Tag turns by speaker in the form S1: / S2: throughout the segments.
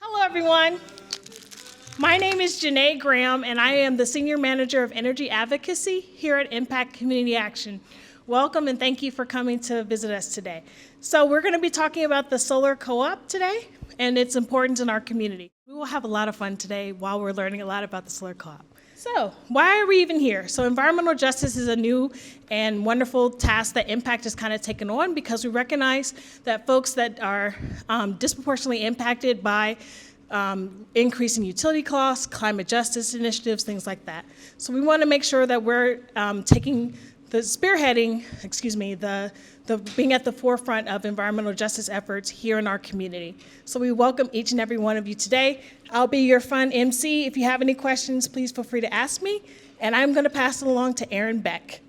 S1: Hello, everyone. My name is Janae Graham, and I am the Senior Manager of Energy Advocacy here at Impact Community Action. Welcome, and thank you for coming to visit us today. So we're going to be talking about the solar co-op today and its importance in our community. We will have a lot of fun today while we're learning a lot about the solar co-op. So why are we even here? So environmental justice is a new and wonderful task that Impact has kind of taken on because we recognize that folks that are disproportionately impacted by increasing utility costs, climate justice initiatives, things like that. So we want to make sure that we're taking the spearheading, the being at the forefront of environmental justice efforts here in our community. So we welcome each and every one of you today. I'll be your fun MC. If you have any questions, please feel free to ask me. And I'm going to pass it along to Erin Beck.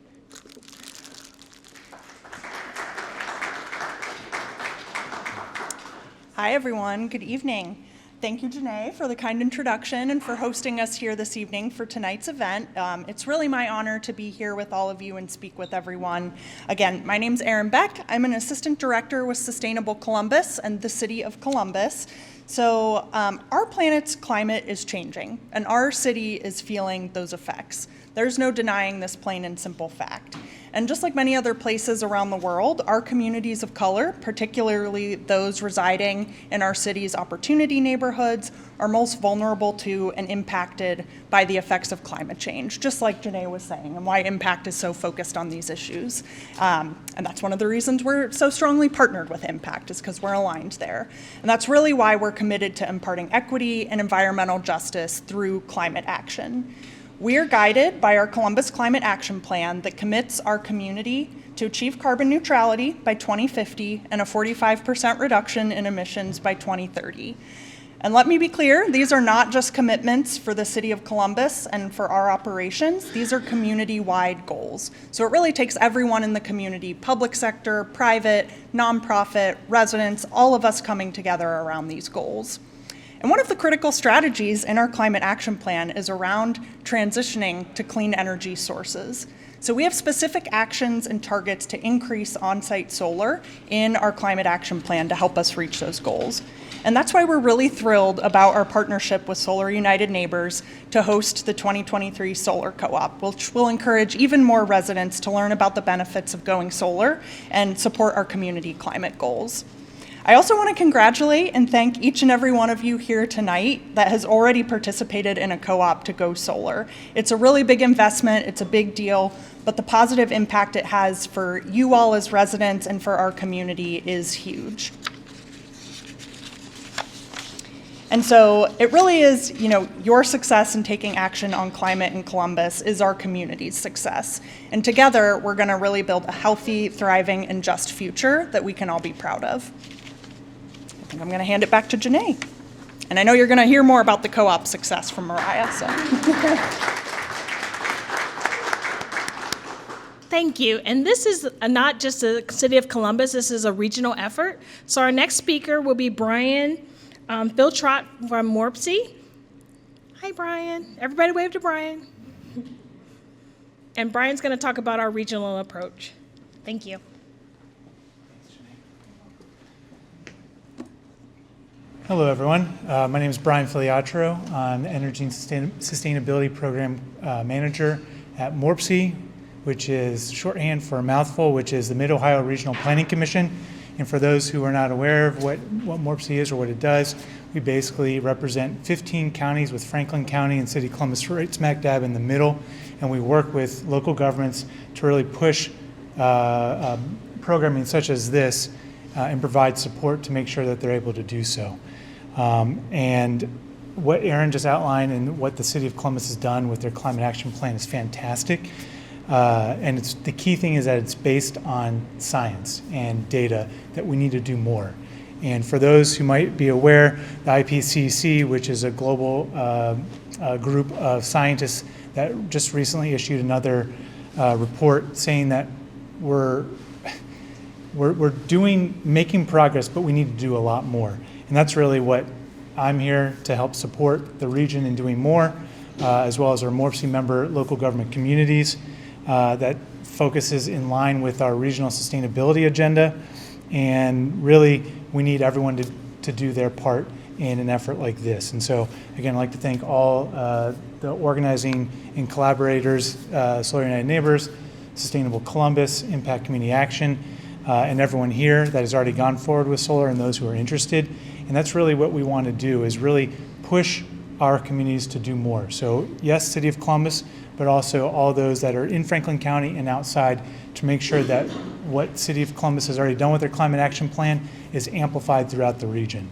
S2: Hi, everyone. Good evening. Thank you, Janae, for the kind introduction and for hosting us here this evening for tonight's event. It's really my honor to be here with all of you and speak with everyone. Again, my name's Erin Beck. I'm an Assistant Director with Sustainable Columbus and the City of Columbus. So our planet's climate is changing, and our city is feeling those effects. There's no denying this plain and simple fact. And just like many other places around the world, our communities of color, particularly those residing in our city's opportunity neighborhoods, are most vulnerable to and impacted by the effects of climate change, just like Janae was saying, and why Impact is so focused on these issues. And that's one of the reasons we're so strongly partnered with Impact, is because we're aligned there. And that's really why we're committed to imparting equity and environmental justice through climate action. We are guided by our Columbus Climate Action Plan that commits our community to achieve carbon neutrality by 2050 and a 45% reduction in emissions by 2030. And let me be clear, these are not just commitments for the City of Columbus and for our operations, these are community-wide goals. So it really takes everyone in the community, public sector, private, nonprofit, residents, all of us coming together around these goals. And one of the critical strategies in our climate action plan is around transitioning to clean energy sources. So we have specific actions and targets to increase on-site solar in our climate action plan to help us reach those goals. And that's why we're really thrilled about our partnership with Solar United Neighbors to host the 2023 Solar Co-op, which will encourage even more residents to learn about the benefits of going solar and support our community climate goals. I also want to congratulate and thank each and every one of you here tonight that has already participated in a co-op to go solar. It's a really big investment, it's a big deal, but the positive impact it has for you all as residents and for our community is huge. And so it really is, your success in taking action on climate in Columbus is our community's success. And together, we're going to really build a healthy, thriving, and just future that we can all be proud of. I think I'm going to hand it back to Janae. And I know you're going to hear more about the co-op success from Mariah. So.
S1: Thank you. And this is not just a City of Columbus, this is a regional effort. So our next speaker will be Brian Philtrott from Morpsey. Hi, Brian. Everybody wave to Brian. And Brian's going to talk about our regional approach. Thank you.
S3: Hello, everyone. My name is Brian Filiatro. I'm the Energy and Sustainability Program Manager at Morpsey, which is shorthand for a mouthful, which is the Mid-Ohio Regional Planning Commission. And for those who are not aware of what Morpsey is or what it does, we basically represent 15 counties with Franklin County and City of Columbus right smack dab in the middle. And we work with local governments to really push programming such as this and provide support to make sure that they're able to do so. And what Erin just outlined and what the City of Columbus has done with their climate action plan is fantastic. And the key thing is that it's based on science and data that we need to do more. And for those who might be aware, the IPCC, which is a global group of scientists that just recently issued another report saying that we're making progress, but we need to do a lot more. And that's really what I'm here to help support the region in doing more, as well as our Morpsey member local government communities that focuses in line with our regional sustainability agenda. And really, we need everyone to to do their part in an effort like this. And so, again, I'd like to thank all the organizing and collaborators, Solar United Neighbors, Sustainable Columbus, Impact Community Action, and everyone here that has already gone forward with solar and those who are interested. And that's really what we want to do, is really push our communities to do more. So yes, City of Columbus, but also all those that are in Franklin County and outside, to make sure that what City of Columbus has already done with their climate action plan is amplified throughout the region.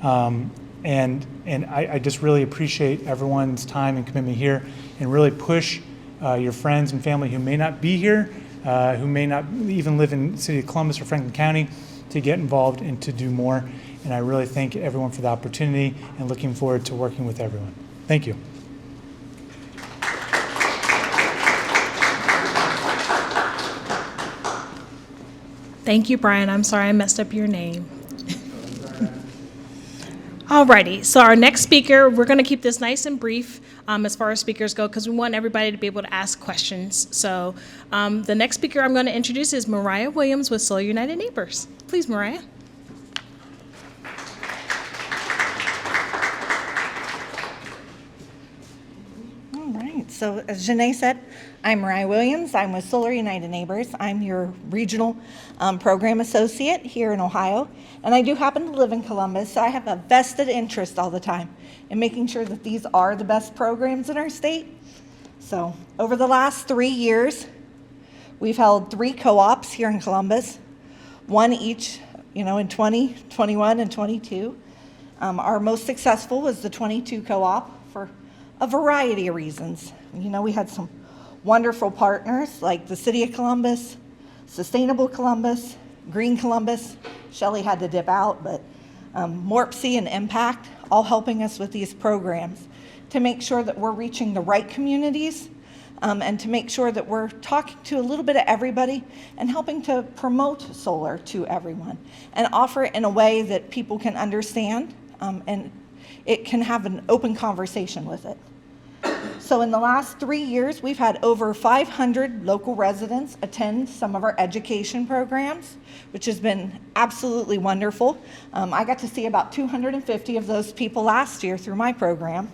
S3: And I just really appreciate everyone's time and commitment here, and really push your friends and family who may not be here, who may not even live in the City of Columbus or Franklin County, to get involved and to do more. And I really thank everyone for the opportunity, and looking forward to working with everyone. Thank you.
S1: Thank you, Brian. I'm sorry I messed up your name. Alrighty, so our next speaker, we're going to keep this nice and brief as far as speakers go, because we want everybody to be able to ask questions. So the next speaker I'm going to introduce is Mariah Williams with Solar United Neighbors. Please, Mariah.
S4: All right, so as Janae said, I'm Mariah Williams. I'm with Solar United Neighbors. I'm your regional program associate here in Ohio, and I do happen to live in Columbus, so I have a vested interest all the time in making sure that these are the best programs in our state. So over the last 3 years, we've held 3 co-ops here in Columbus, one each, in 20, 21, and 22. Our most successful was the 22 co-op for a variety of reasons. We had some wonderful partners like the City of Columbus, Sustainable Columbus, Green Columbus. Shelley had to dip out, but MORPC and Impact all helping us with these programs to make sure that we're reaching the right communities, and to make sure that we're talking to a little bit of everybody and helping to promote solar to everyone and offer it in a way that people can understand, and it can have an open conversation with it. So in the last 3 years, we've had over 500 local residents attend some of our education programs, which has been absolutely wonderful. I got to see about 250 of those people last year through my program.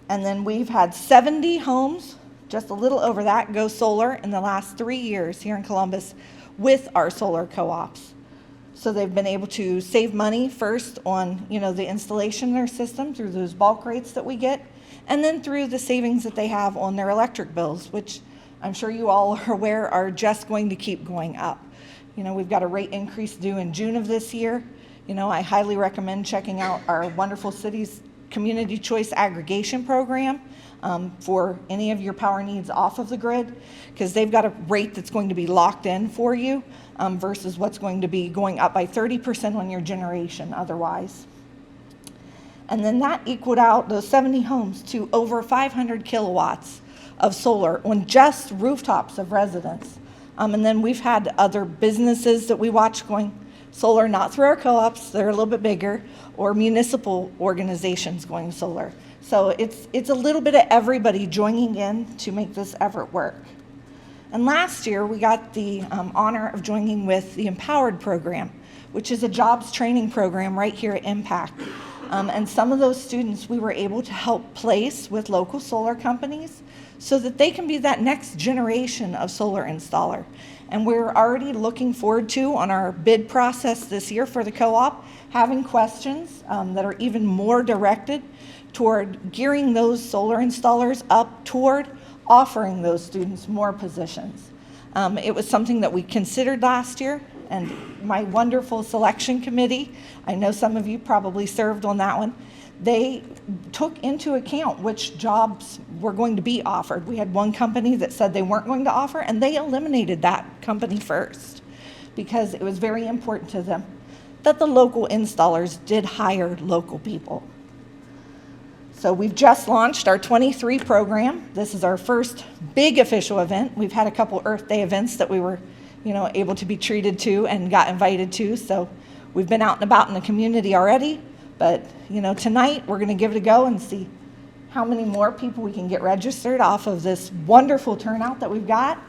S4: And then we've had 70 homes, just a little over that, go solar in the last 3 years here in Columbus with our solar co-ops. So they've been able to save money first on, the installation of their system through those bulk rates that we get, and then through the savings that they have on their electric bills, which I'm sure you all are aware are just going to keep going up. We've got a rate increase due in June of this year. I highly recommend checking out our Wonderful Cities Community Choice Aggregation Program for any of your power needs off of the grid, because they've got a rate that's going to be locked in for you versus what's going to be going up by 30% on your generation otherwise. And then that equaled out those 70 homes to over 500 kilowatts of solar on just rooftops of residents. And then we've had other businesses that we watch going solar, not through our co-ops, they're a little bit bigger, or municipal organizations going solar. So it's a little bit of everybody joining in to make this effort work. And last year, we got the honor of joining with the Empowered program, which is a jobs training program right here at Impact. And some of those students we were able to help place with local solar companies so that they can be that next generation of solar installer. And we're already looking forward to, on our bid process this year for the co-op, having questions that are even more directed toward gearing those solar installers up toward offering those students more positions. It was something that we considered last year, and my wonderful selection committee, I know some of you probably served on that one, they took into account which jobs were going to be offered. We had one company that said they weren't going to offer, and they eliminated that company first because it was very important to them that the local installers did hire local people. So we've just launched our 23 program. This is our first big official event. We've had a couple Earth Day events that we were able to be treated to and got invited to. So we've been out and about in the community already. But tonight we're going to give it a go and see how many more people we can get registered off of this wonderful turnout that we've got.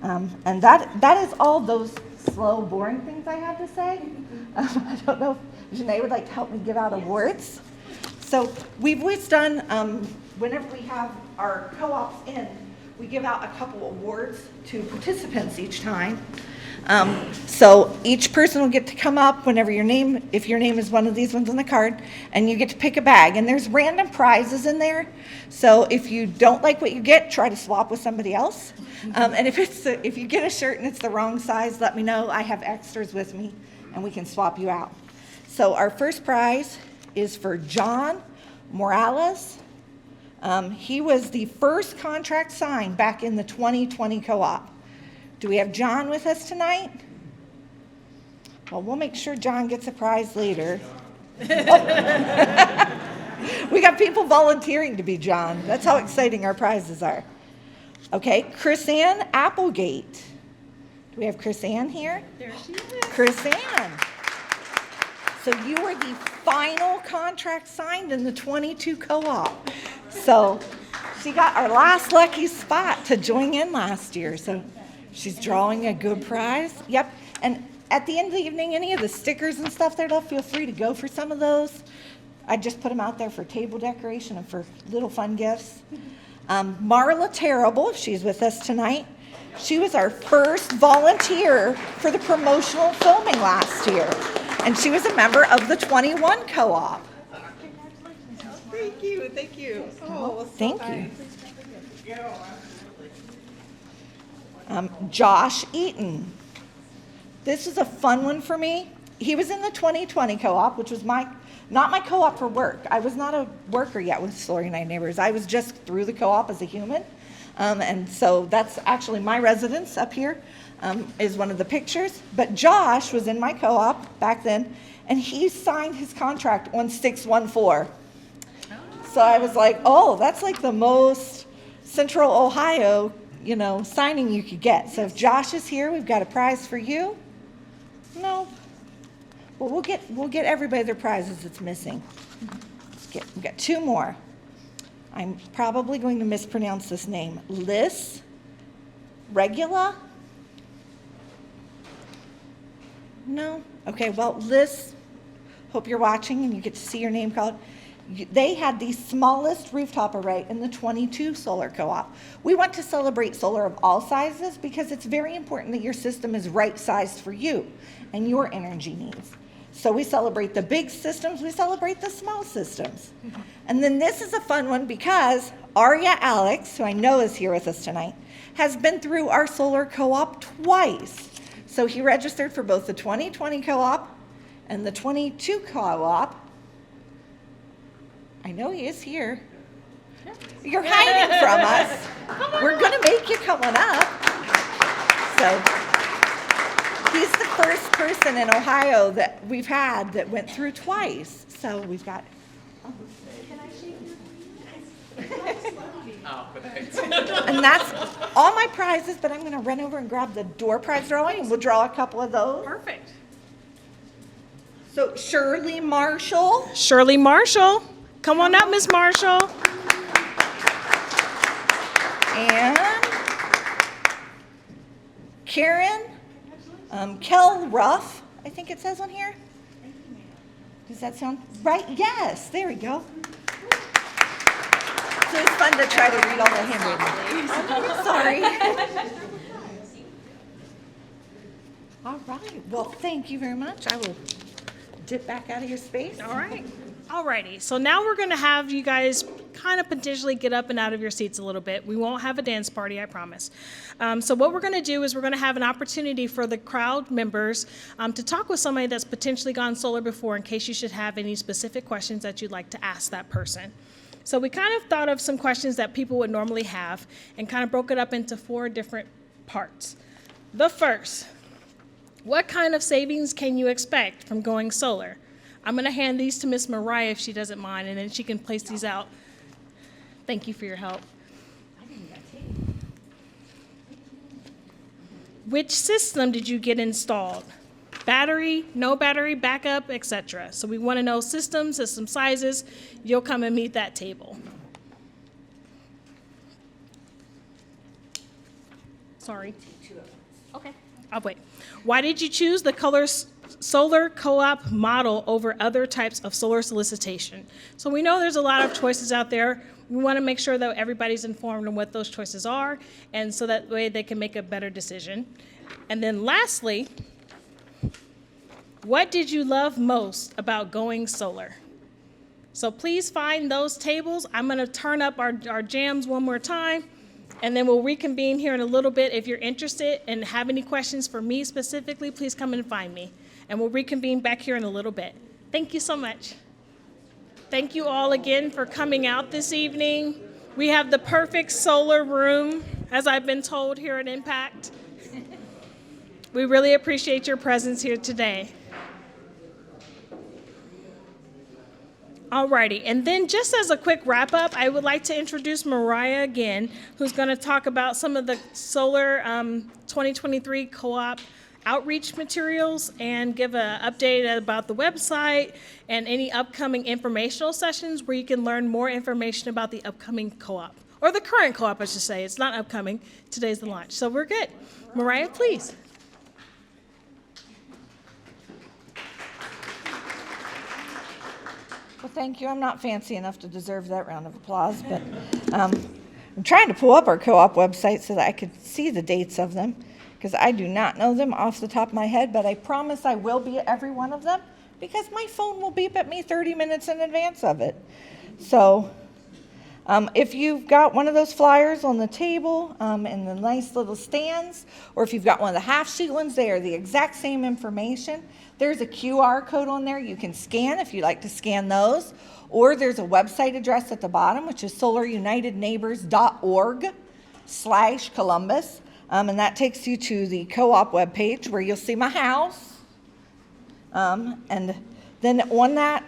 S4: And that is all those slow, boring things I had to say. I don't know if Janae would like to help me give out awards. So we've always done, whenever we have our co-ops in, we give out a couple awards to participants each time. So each person will get to come up whenever if your name is one of these ones on the card, and you get to pick a bag. And there's random prizes in there. So if you don't like what you get, try to swap with somebody else. And if you get a shirt and it's the wrong size, let me know. I have extras with me, and we can swap you out. So our first prize is for John Morales. He was the first contract signed back in the 2020 co-op. Do we have John with us tonight? Well, we'll make sure John gets a prize later. We got people volunteering to be John. That's how exciting our prizes are. Okay, Chris-Ann Applegate. Do we have Chris-Ann here?
S1: There she is.
S4: Chris-Ann. So you were the final contract signed in the 22 co-op. So she got our last lucky spot to join in last year. So she's drawing a good prize. Yep. And at the end of the evening, any of the stickers and stuff there, feel free to go for some of those. I just put them out there for table decoration and for little fun gifts. Marla Terrible, she's with us tonight. She was our first volunteer for the promotional filming last year. And she was a member of the 21 co-op.
S5: Thank you, thank you. Oh, so
S4: Thank
S5: nice.
S4: you. Josh Eaton. This is a fun one for me. He was in the 2020 co-op, which was not my co-op for work. I was not a worker yet with Solar United Neighbors. I was just through the co-op as a human. And so that's actually my residence up here, is one of the pictures. But Josh was in my co-op back then, and he signed his contract on 6/14. So I was like, oh, that's like the most Central Ohio, signing you could get. So if Josh is here, we've got a prize for you. No. Well, we'll get everybody their prizes that's missing. We've got two more. I'm probably going to mispronounce this name. Liz Regula? No? Okay, well, Liz, hope you're watching and you get to see your name called. They had the smallest rooftop array in the 22 solar co-op. We want to celebrate solar of all sizes because it's very important that your system is right-sized for you and your energy needs. So we celebrate the big systems, we celebrate the small systems. And then this is a fun one because Arya Alex, who I know is here with us tonight, has been through our solar co-op twice. So he registered for both the 2020 co-op and the 22 co-op. I know he is here. You're hiding from us. We're gonna make you come on up. So he's the first person in Ohio that we've had that went through twice. So we've got. And that's all my prizes, but I'm gonna run over and grab the door prize drawing and we'll draw a couple of those.
S1: Perfect.
S4: So Shirley Marshall.
S1: Shirley Marshall. Come on up, Miss Marshall.
S4: And Karen Kell Ruff, I think it says on here. Does that sound right? Yes, there we go. So it's fun to try to read all the handwriting. Sorry. All right. Well, thank you very much. I will dip back out of your space.
S1: All right. Alrighty, so now we're going to have you guys kind of potentially get up and out of your seats a little bit. We won't have a dance party, I promise. So what we're going to do is we're going to have an opportunity for the crowd members to talk with somebody that's potentially gone solar before in case you should have any specific questions that you'd like to ask that person. So we kind of thought of some questions that people would normally have and kind of broke it up into 4 different parts. The first, what kind of savings can you expect from going solar? I'm going to hand these to Miss Mariah if she doesn't mind, and then she can place these out. Thank you for your help. Which system did you get installed? Battery, no battery, backup, etc. So we want to know systems, system sizes. You'll come and meet that table. Sorry. Okay. I'll wait. Why did you choose the colors solar co-op model over other types of solar solicitation. So we know there's a lot of choices out there. We want to make sure that everybody's informed on what those choices are, and so that way they can make a better decision. And then lastly, what did you love most about going solar? So please find those tables. I'm going to turn up our jams one more time, and then we'll reconvene here in a little bit. If you're interested and have any questions for me specifically, please come and find me. And we'll reconvene back here in a little bit. Thank you so much. Thank you all again for coming out this evening. We have the perfect solar room, as I've been told, here at Impact. We really appreciate your presence here today. Alrighty, and then just as a quick wrap up, I would like to introduce Mariah again, who's going to talk about some of the solar 2023 co-op outreach materials and give an update about the website and any upcoming informational sessions where you can learn more information about the upcoming co-op, or the current co-op, I should say. It's not upcoming. Today's the launch. So we're good. Mariah, please.
S4: Well, thank you. I'm not fancy enough to deserve that round of applause, but I'm trying to pull up our co-op website so that I could see the dates of them, because I do not know them off the top of my head, but I promise I will be at every one of them, because my phone will beep at me 30 minutes in advance of it. So if you've got one of those flyers on the table in the nice little stands, or if you've got one of the half-sheet ones, they are the exact same information. There's a QR code on there you can scan if you like to scan those, or there's a website address at the bottom, which is solarunitedneighbors.org/Columbus, and that takes you to the co-op webpage where you'll see my house. And then on that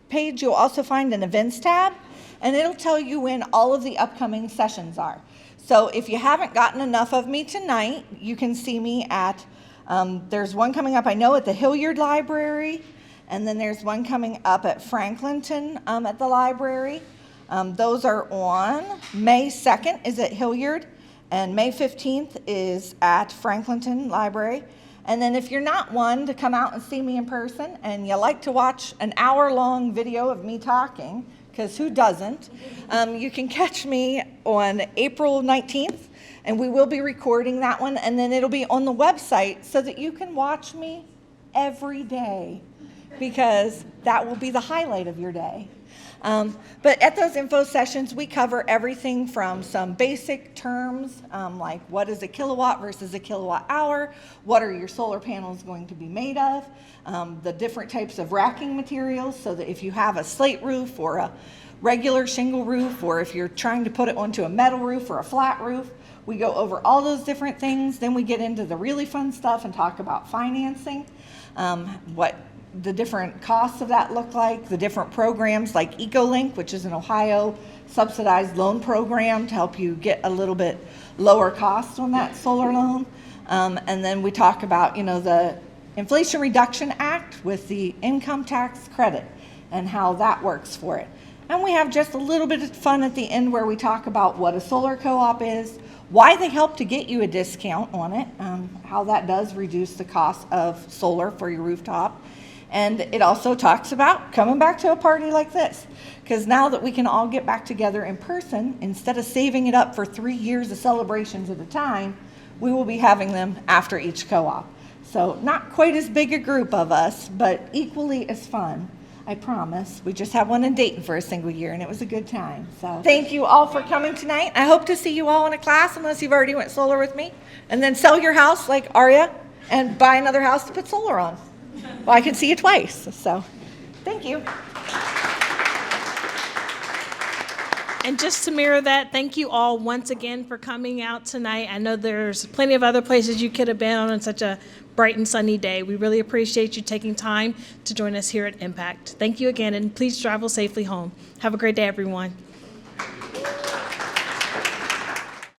S4: page, you'll also find an events tab, and it'll tell you when all of the upcoming sessions are. So if you haven't gotten enough of me tonight, you can see me at, there's one coming up, I know, at the Hilliard Library, and then there's one coming up at Franklinton at the library. Those are on May 2nd is at Hilliard, and May 15th is at Franklinton Library. And then if you're not one to come out and see me in person, and you like to watch an hour-long video of me talking, because who doesn't, you can catch me on April 19th, and we will be recording that one, and then it'll be on the website so that you can watch me every day, because that will be the highlight of your day. But at those info sessions, we cover everything from some basic terms, like what is a kilowatt versus a kilowatt hour, what are your solar panels going to be made of, the different types of racking materials, so that if you have a slate roof or a regular shingle roof, or if you're trying to put it onto a metal roof or a flat roof, we go over all those different things. Then we get into the really fun stuff and talk about financing, what the different costs of that look like, the different programs like EcoLink, which is an Ohio subsidized loan program to help you get a little bit lower cost on that solar loan. And then we talk about, the Inflation Reduction Act with the income tax credit and how that works for it. And we have just a little bit of fun at the end where we talk about what a solar co-op is, why they help to get you a discount on it, how that does reduce the cost of solar for your rooftop. And it also talks about coming back to a party like this, because now that we can all get back together in person, instead of saving it up for 3 years of celebrations at a time, we will be having them after each co-op. So not quite as big a group of us, but equally as fun. I promise. We just had one in Dayton for a single year, and it was a good time. So thank you all for coming tonight. I hope to see you all in a class, unless you've already went solar with me, and then sell your house like Arya and buy another house to put solar on. Well, I can see you twice. So thank you.
S1: And just to mirror that, thank you all once again for coming out tonight. I know there's plenty of other places you could have been on such a bright and sunny day. We really appreciate you taking time to join us here at Impact. Thank you again, and please travel safely home. Have a great day, everyone.